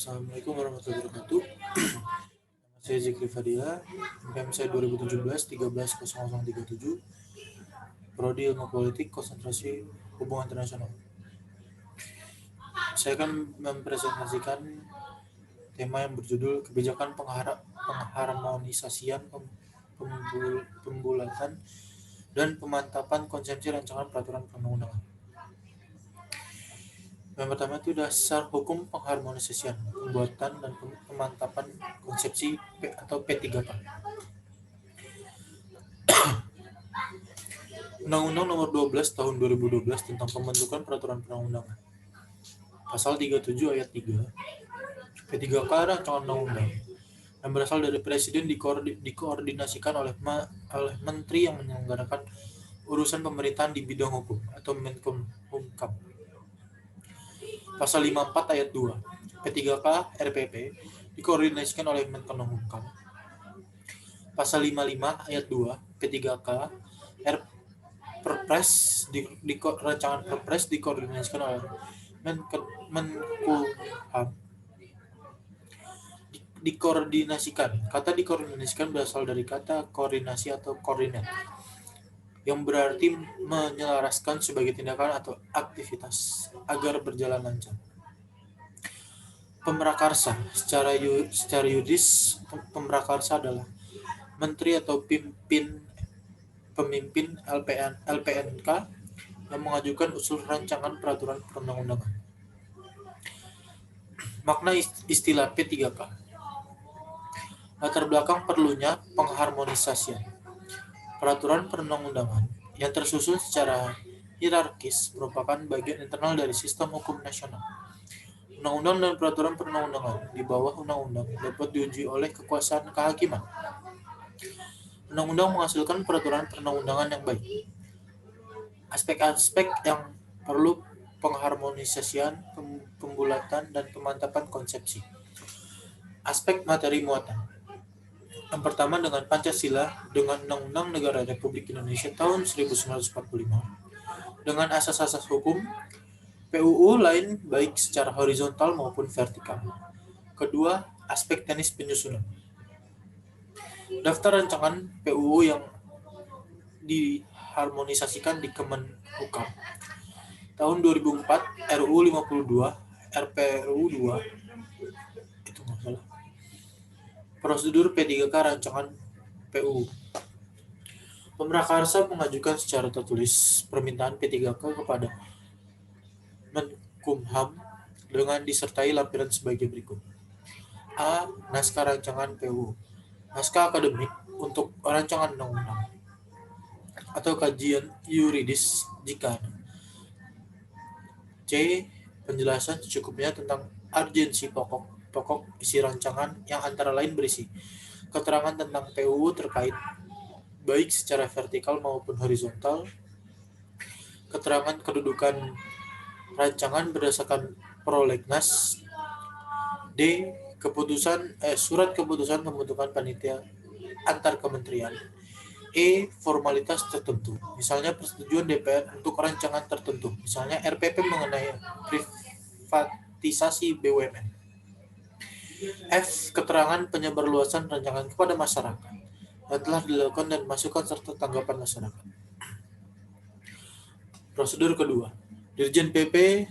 Assalamualaikum warahmatullahi wabarakatuh. Nama saya Zikri Fadila, NPM saya 2017-13-0037, Prodi Ilmu Politik, konsentrasi Hubungan Internasional. Saya akan mempresentasikan tema yang berjudul Kebijakan Pengharmonisasian Pembulatan dan Pemantapan Konsepsi Rancangan Peraturan Perundang-undangan. Yang pertama itu dasar hukum pengharmonisasian, pembuatan dan pemantapan konsepsi atau P3K. Undang-Undang Nomor 12 Tahun 2012 tentang pembentukan peraturan perundang-undangan. Pasal 37 ayat 3. P3K rancangan undang-undang yang berasal dari Presiden dikoordinasikan oleh Menteri yang menyelenggarakan urusan pemerintahan di bidang hukum atau Menkumham. Pasal 54 ayat 2. P3K RPP dikoordinasikan oleh Menkumham. Pasal 55 ayat 2. P3K Perpres rancangan Perpres dikoordinasikan oleh Menkumham. Dikoordinasikan. Kata dikoordinasikan berasal dari kata koordinasi atau koordinat, yang berarti menyelaraskan sebagai tindakan atau aktivitas agar berjalan lancar. Pemrakarsa. Secara yuridis, pemrakarsa adalah menteri atau pemimpin LPNK yang mengajukan usul rancangan peraturan perundang-undangan. Makna istilah P3K. Latar belakang perlunya pengharmonisasian peraturan perundang-undangan yang tersusun secara hierarkis merupakan bagian internal dari sistem hukum nasional. Undang-undang dan peraturan perundang-undangan di bawah undang-undang dapat diuji oleh kekuasaan kehakiman. Undang-undang menghasilkan peraturan perundang-undangan yang baik. Aspek-aspek yang perlu pengharmonisasian, pembulatan, dan pemantapan konsepsi. Aspek materi muatan. Yang pertama dengan Pancasila, dengan Undang-Undang Negara Republik Indonesia tahun 1945, dengan asas-asas hukum, PUU lain baik secara horizontal maupun vertikal. Kedua, aspek teknis penyusunan. Daftar rancangan PUU yang diharmonisasikan di Kemenhukam. Tahun 2004, RUU 52, RPRU 2, itu nggak salah. Prosedur P3K rancangan PUU. Pemrakarsa mengajukan secara tertulis permintaan P3K kepada Menkumham dengan disertai lampiran sebagai berikut. A. Naskah rancangan PUU. Naskah akademik untuk rancangan undang-undang atau kajian yuridis jika ada. C. Penjelasan secukupnya tentang urgensi pokok isi rancangan yang antara lain berisi keterangan tentang PUU terkait baik secara vertikal maupun horizontal, keterangan kedudukan rancangan berdasarkan prolegnas. D. Surat keputusan pembentukan panitia antar kementerian. E. Formalitas tertentu, misalnya persetujuan DPR untuk rancangan tertentu, misalnya RPP mengenai privatisasi BUMN. F. Keterangan penyebarluasan rancangan kepada masyarakat yang telah dilakukan dan masukan serta tanggapan masyarakat. Prosedur kedua. Dirjen PP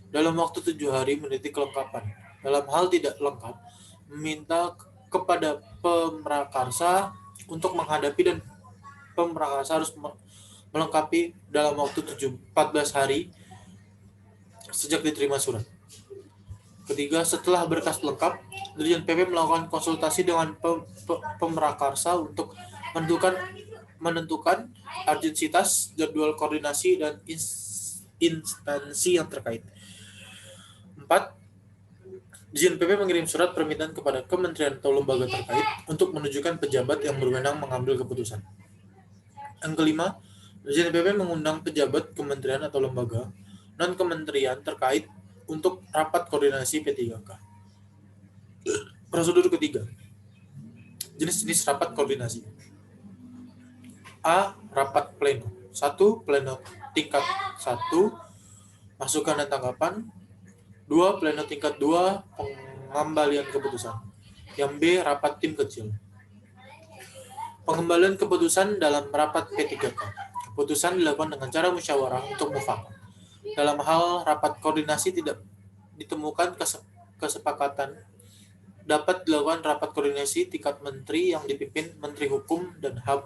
dalam waktu 7 hari meneliti kelengkapan. Dalam hal tidak lengkap, meminta kepada pemrakarsa untuk menghadapi dan pemrakarsa harus melengkapi dalam waktu 14 hari sejak diterima surat. Ketiga, setelah berkas lengkap, Dirjen PP melakukan konsultasi dengan pemrakarsa untuk menentukan urgensitas, jadwal koordinasi, dan instansi yang terkait. 4. Dirjen PP mengirim surat permintaan kepada kementerian atau lembaga terkait untuk menunjukkan pejabat yang berwenang mengambil keputusan. Yang kelima, Dirjen PP mengundang pejabat kementerian atau lembaga non-kementerian terkait untuk rapat koordinasi P3K. Prosedur ketiga. Jenis-jenis rapat koordinasi. A. Rapat pleno. 1. Pleno tingkat 1, masukan dan tanggapan. 2. Pleno tingkat 2, pengembalian keputusan. Yang B. Rapat tim kecil. Pengembalian keputusan dalam rapat P3K. Keputusan dilakukan dengan cara musyawarah untuk mufakat. Dalam hal rapat koordinasi tidak ditemukan kesepakatan, dapat dilakukan rapat koordinasi tingkat menteri yang dipimpin Menteri Hukum dan HAM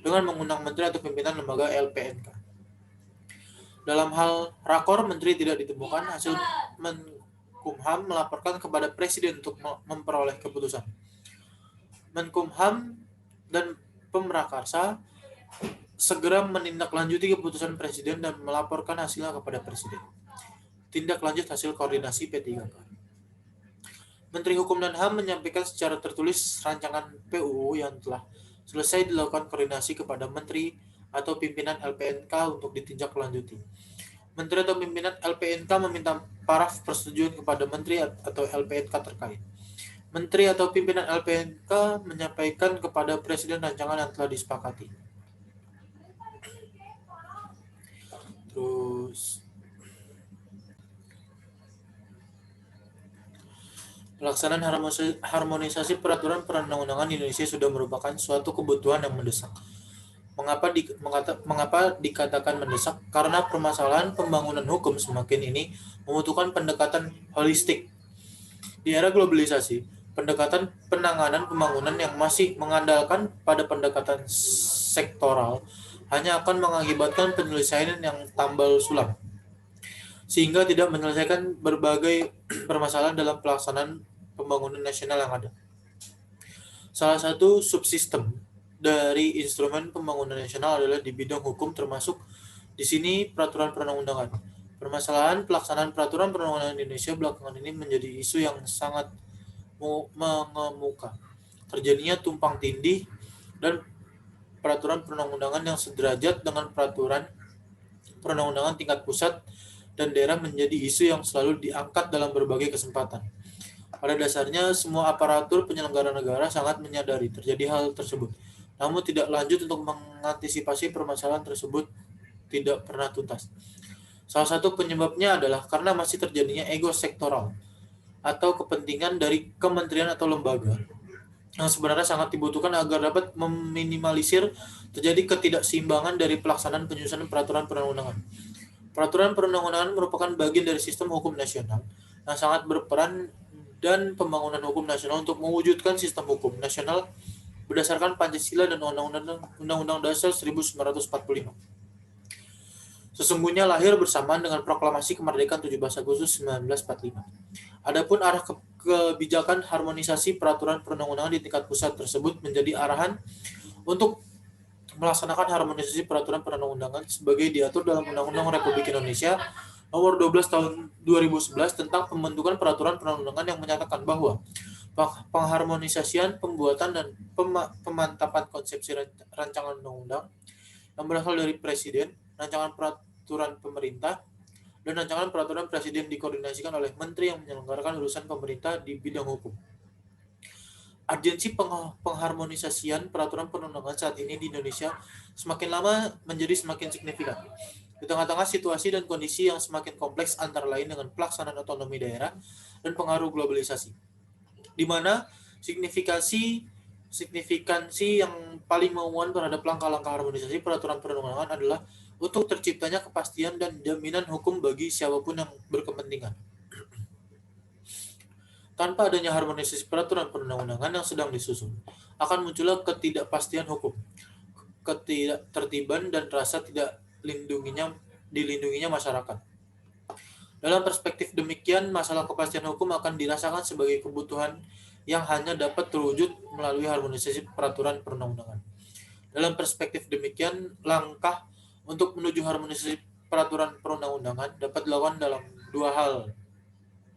dengan mengundang menteri atau pimpinan lembaga LPNK. Dalam hal rakor menteri tidak ditemukan, hasil Menkumham melaporkan kepada Presiden untuk memperoleh keputusan. Menkumham dan Pemrakarsa segera menindaklanjuti keputusan Presiden dan melaporkan hasilnya kepada Presiden. Tindak lanjut hasil koordinasi P3K. Menteri Hukum dan HAM menyampaikan secara tertulis rancangan PUU yang telah selesai dilakukan koordinasi kepada Menteri atau pimpinan LPNK untuk ditindaklanjuti. Menteri atau pimpinan LPNK meminta paraf persetujuan kepada Menteri atau LPNK terkait. Menteri atau pimpinan LPNK menyampaikan kepada Presiden rancangan yang telah disepakati. Terus pelaksanaan harmonisasi peraturan perundang-undangan di Indonesia sudah merupakan suatu kebutuhan yang mendesak. Mengapa dikatakan mendesak? Karena permasalahan pembangunan hukum semakin ini membutuhkan pendekatan holistik. Di era globalisasi, pendekatan penanganan pembangunan yang masih mengandalkan pada pendekatan sektoral hanya akan mengakibatkan penyelesaian yang tambal sulam, sehingga tidak menyelesaikan berbagai permasalahan dalam pelaksanaan pembangunan nasional yang ada. Salah satu subsistem dari instrumen pembangunan nasional adalah di bidang hukum, termasuk di sini peraturan perundang-undangan. Permasalahan pelaksanaan peraturan perundang-undangan di Indonesia belakangan ini menjadi isu yang sangat mengemuka. Terjadinya tumpang tindih dan peraturan perundang-undangan yang sederajat dengan peraturan perundang-undangan tingkat pusat dan daerah menjadi isu yang selalu diangkat dalam berbagai kesempatan. Pada dasarnya, semua aparatur penyelenggara negara sangat menyadari terjadi hal tersebut, namun tidak lanjut untuk mengantisipasi permasalahan tersebut tidak pernah tuntas. Salah satu penyebabnya adalah karena masih terjadinya ego sektoral atau kepentingan dari kementerian atau lembaga yang sebenarnya sangat dibutuhkan agar dapat meminimalisir terjadi ketidakseimbangan dari pelaksanaan penyusunan peraturan perundang-undangan. Peraturan perundang-undangan merupakan bagian dari sistem hukum nasional yang sangat berperan dan pembangunan hukum nasional untuk mewujudkan sistem hukum nasional berdasarkan Pancasila dan Undang-Undang Dasar 1945. Sesungguhnya lahir bersamaan dengan proklamasi kemerdekaan 17 Agustus 1945. Adapun arah kebijakan harmonisasi peraturan perundang-undangan di tingkat pusat tersebut menjadi arahan untuk melaksanakan harmonisasi peraturan perundang-undangan sebagai diatur dalam Undang-Undang Republik Indonesia Nomor 12 Tahun 2011 tentang pembentukan peraturan perundang-undangan yang menyatakan bahwa pengharmonisasian, pembuatan, dan pemantapan konsepsi rancangan undang-undang yang berasal dari Presiden, rancangan peraturan pemerintah, dan rancangan peraturan Presiden dikoordinasikan oleh Menteri yang menyelenggarakan urusan pemerintah di bidang hukum. Urgensi pengharmonisasian peraturan perundang-undangan saat ini di Indonesia semakin lama menjadi semakin signifikan. Di tengah-tengah situasi dan kondisi yang semakin kompleks antara lain dengan pelaksanaan otonomi daerah dan pengaruh globalisasi, di mana signifikansi yang paling memuat terhadap langkah-langkah harmonisasi peraturan perundang-undangan adalah untuk terciptanya kepastian dan jaminan hukum bagi siapapun yang berkepentingan. Tanpa adanya harmonisasi peraturan perundang-undangan yang sedang disusun, akan munculnya ketidakpastian hukum, ketidaktertiban, dan rasa tidak dilindunginya masyarakat. Dalam perspektif demikian, masalah kepastian hukum akan dirasakan sebagai kebutuhan yang hanya dapat terwujud melalui harmonisasi peraturan perundang-undangan. Dalam perspektif demikian, langkah untuk menuju harmonisasi peraturan perundang-undangan dapat dilakukan dalam dua hal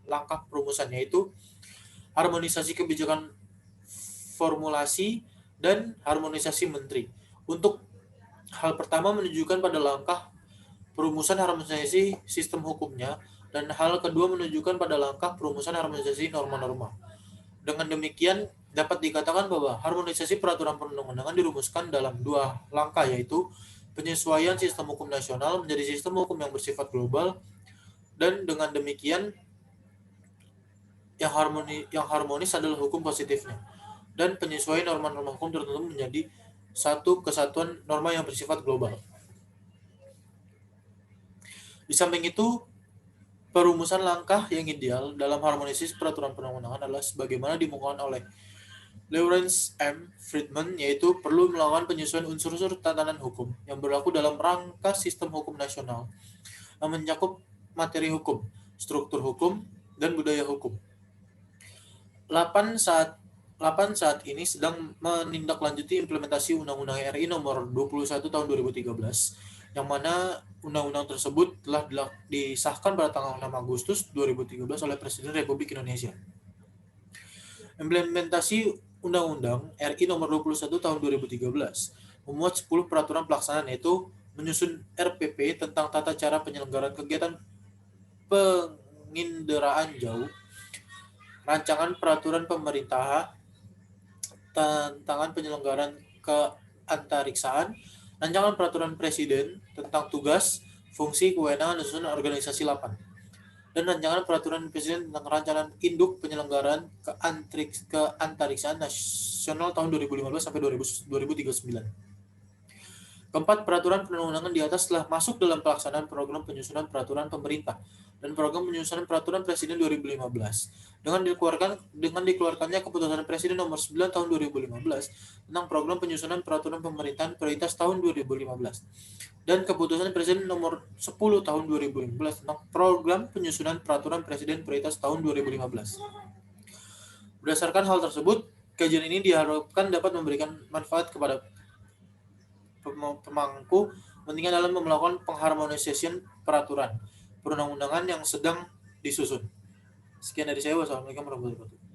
langkah perumusan, yaitu harmonisasi kebijakan formulasi dan harmonisasi menteri. Untuk hal pertama menunjukkan pada langkah perumusan harmonisasi sistem hukumnya, dan hal kedua menunjukkan pada langkah perumusan harmonisasi norma-norma. Dengan demikian, dapat dikatakan bahwa harmonisasi peraturan perundang-undangan dirumuskan dalam dua langkah, yaitu penyesuaian sistem hukum nasional menjadi sistem hukum yang bersifat global, dan dengan demikian yang harmonis adalah hukum positifnya, dan penyesuaian norma-norma hukum tertentu menjadi satu kesatuan norma yang bersifat global. Di samping itu, perumusan langkah yang ideal dalam harmonisasi peraturan perundang-undangan adalah sebagaimana dimuatkan oleh Lawrence M. Friedman, yaitu perlu melakukan penyesuaian unsur-unsur tatanan hukum yang berlaku dalam rangka sistem hukum nasional yang mencakup materi hukum, struktur hukum, dan budaya hukum. 8 saat ini sedang menindaklanjuti implementasi Undang-Undang RI nomor 21 tahun 2013, yang mana undang-undang tersebut telah disahkan pada tanggal 6 Agustus 2013 oleh Presiden Republik Indonesia. Implementasi Undang-Undang RI nomor 21 tahun 2013 memuat 10 peraturan pelaksanaan, yaitu menyusun RPP tentang tata cara penyelenggaraan kegiatan penginderaan jauh, rancangan peraturan pemerintah tentang penyelenggaraan keantariksaan, rancangan peraturan presiden tentang tugas, fungsi, kewenangan, dan susunan organisasi lapan, dan rancangan peraturan presiden tentang rancangan induk penyelenggaraan keantariksaan nasional tahun 2015 sampai 2039. Keempat, peraturan perundang-undangan di atas telah masuk dalam pelaksanaan program penyusunan peraturan pemerintah dan program penyusunan peraturan presiden 2015 dengan dikeluarkannya keputusan presiden nomor 9 tahun 2015 tentang program penyusunan peraturan pemerintahan prioritas tahun 2015 dan keputusan presiden nomor 10 tahun 2015 tentang program penyusunan peraturan presiden prioritas tahun 2015. Berdasarkan hal tersebut, kajian ini diharapkan dapat memberikan manfaat kepada pemangku kepentingan dalam melakukan pengharmonisasian peraturan perundang-undangan yang sedang disusun. Sekian dari saya. Wassalamualaikum warahmatullahi wabarakatuh.